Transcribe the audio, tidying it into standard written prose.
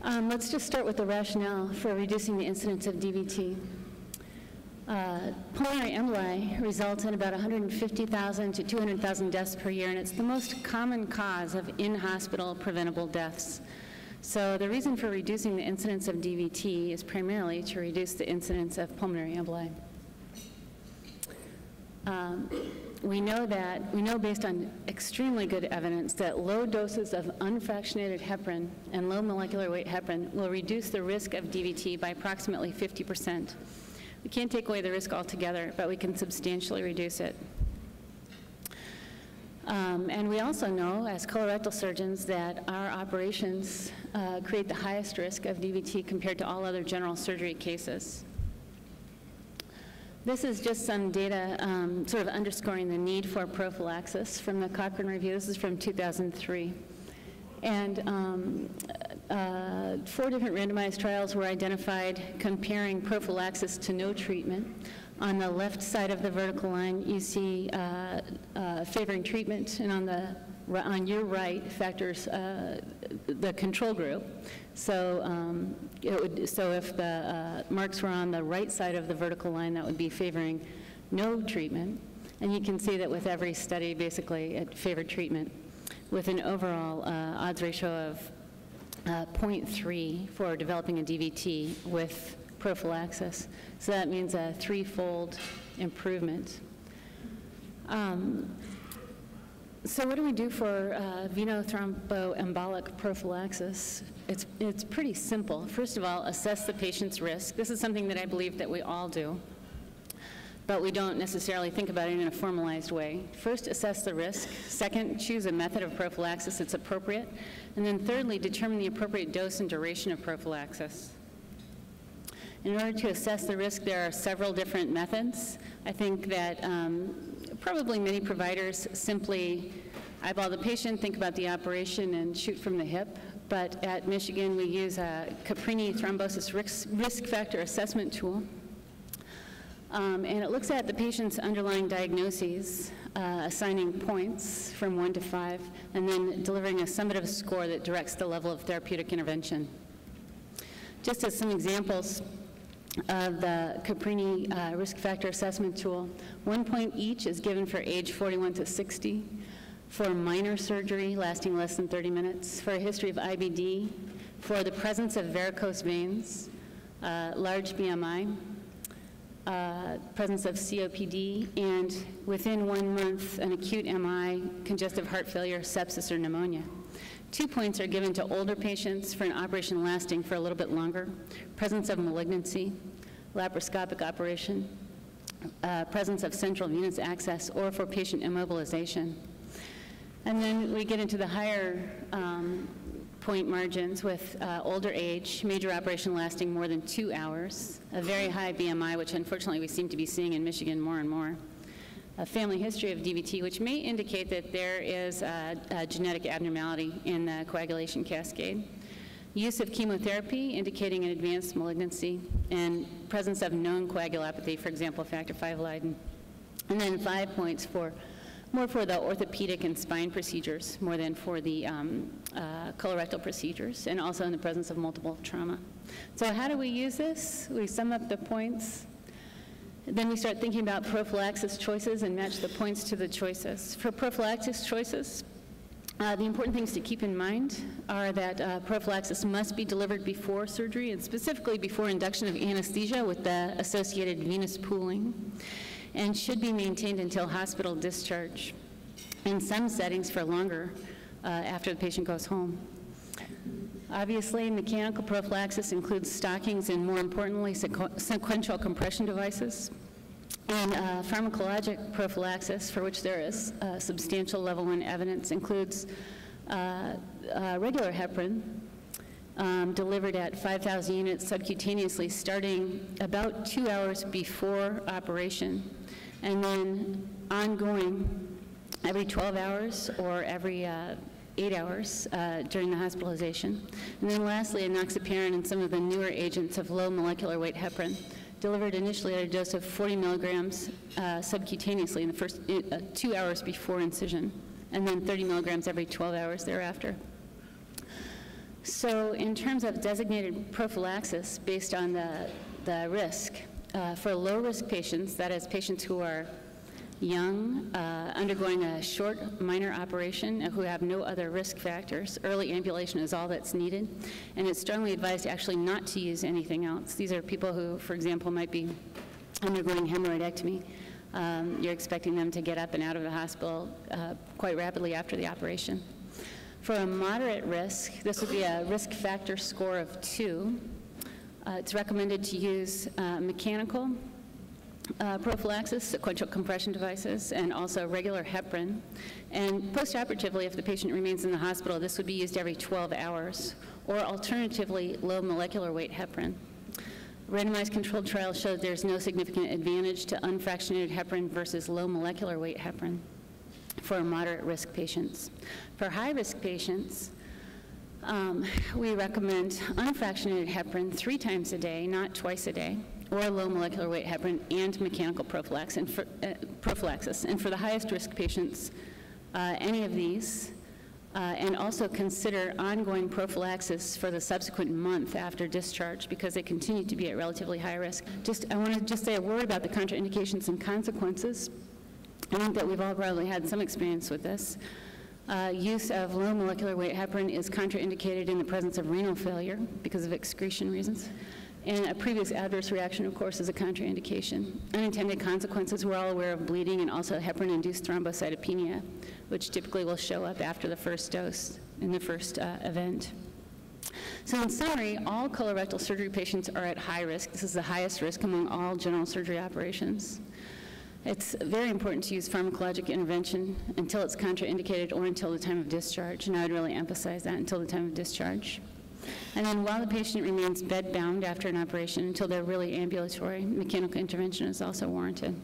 Let's just start with the rationale for reducing the incidence of DVT. Pulmonary emboli result in about 150,000 to 200,000 deaths per year, and it's the most common cause of in-hospital preventable deaths. So the reason for reducing the incidence of DVT is primarily to reduce the incidence of pulmonary emboli. We know based on extremely good evidence that low doses of unfractionated heparin and low molecular weight heparin will reduce the risk of DVT by approximately 50%. We can't take away the risk altogether, but we can substantially reduce it. And we also know, as colorectal surgeons, that our operations create the highest risk of DVT compared to all other general surgery cases. This is just some data sort of underscoring the need for prophylaxis from the Cochrane Review. This is from 2003. And 4 different randomized trials were identified comparing prophylaxis to no treatment. On the left side of the vertical line, you see favoring treatment, and on your right factors the control group. So if the marks were on the right side of the vertical line, that would be favoring no treatment. And you can see that with every study, basically, it favored treatment with an overall odds ratio of 0.3 for developing a DVT with prophylaxis. So that means a 3-fold improvement. So what do we do for venothromboembolic prophylaxis? It's pretty simple. First of all, assess the patient's risk. This is something that I believe that we all do, but we don't necessarily think about it in a formalized way. First, assess the risk. Second, choose a method of prophylaxis that's appropriate. And then thirdly, determine the appropriate dose and duration of prophylaxis. In order to assess the risk, there are several different methods. I think that probably many providers simply eyeball the patient, think about the operation, and shoot from the hip. But at Michigan, we use a Caprini thrombosis risk factor assessment tool. And it looks at the patient's underlying diagnoses, assigning points from 1 to 5, and then delivering a summative score that directs the level of therapeutic intervention. Just as some examples of the Caprini risk factor assessment tool, 1 point each is given for age 41 to 60, for minor surgery lasting less than 30 minutes, for a history of IBD, for the presence of varicose veins, large BMI, presence of COPD, and within 1 month, an acute MI, congestive heart failure, sepsis, or pneumonia. 2 points are given to older patients for an operation lasting for a little bit longer, presence of malignancy, laparoscopic operation, presence of central venous access, or for patient immobilization. And then we get into the higher point margins with older age, major operation lasting more than 2 hours, a very high BMI, which unfortunately we seem to be seeing in Michigan more and more, a family history of DVT, which may indicate that there is a genetic abnormality in the coagulation cascade, use of chemotherapy indicating an advanced malignancy, and presence of known coagulopathy, for example, factor V Leiden. And then 5 points more for the orthopedic and spine procedures, more than for the colorectal procedures, and also in the presence of multiple trauma. So how do we use this? We sum up the points. Then we start thinking about prophylaxis choices and match the points to the choices. For prophylaxis choices, the important things to keep in mind are that prophylaxis must be delivered before surgery, and specifically before induction of anesthesia with the associated venous pooling, and should be maintained until hospital discharge. In some settings for longer after the patient goes home. Obviously, mechanical prophylaxis includes stockings and, more importantly, sequential compression devices. And pharmacologic prophylaxis, for which there is substantial level 1 evidence, includes regular heparin delivered at 5,000 units subcutaneously starting about 2 hours before operation, and then ongoing every 12 hours or every 8 hours during the hospitalization. And then lastly, enoxaparin and some of the newer agents of low molecular weight heparin, delivered initially at a dose of 40 milligrams subcutaneously in the first 2 hours before incision, and then 30 milligrams every 12 hours thereafter. So in terms of designated prophylaxis based on the risk, for low-risk patients, that is patients who are young, undergoing a short minor operation, who have no other risk factors, early ambulation is all that's needed, and it's strongly advised actually not to use anything else. These are people who, for example, might be undergoing hemorrhoidectomy. You're expecting them to get up and out of the hospital quite rapidly after the operation. For a moderate risk, this would be a risk factor score of 2. It's recommended to use mechanical prophylaxis, sequential compression devices, and also regular heparin. And postoperatively, if the patient remains in the hospital, this would be used every 12 hours, or alternatively, low molecular weight heparin. Randomized controlled trials showed there's no significant advantage to unfractionated heparin versus low molecular weight heparin for moderate risk patients. For high risk patients, we recommend unfractionated heparin 3 times a day, not twice a day, or low molecular weight heparin and mechanical prophylaxis. And for the highest risk patients, any of these, and also consider ongoing prophylaxis for the subsequent month after discharge because they continue to be at relatively high risk. I want to just say a word about the contraindications and consequences. I think that we've all probably had some experience with this. Use of low molecular weight heparin is contraindicated in the presence of renal failure because of excretion reasons. And a previous adverse reaction, of course, is a contraindication. Unintended consequences, we're all aware of bleeding and also heparin-induced thrombocytopenia, which typically will show up after the first dose in the first event. So in summary, all colorectal surgery patients are at high risk. This is the highest risk among all general surgery operations. It's very important to use pharmacologic intervention until it's contraindicated or until the time of discharge, and I would really emphasize that, until the time of discharge. And then while the patient remains bed-bound after an operation until they're really ambulatory, mechanical intervention is also warranted.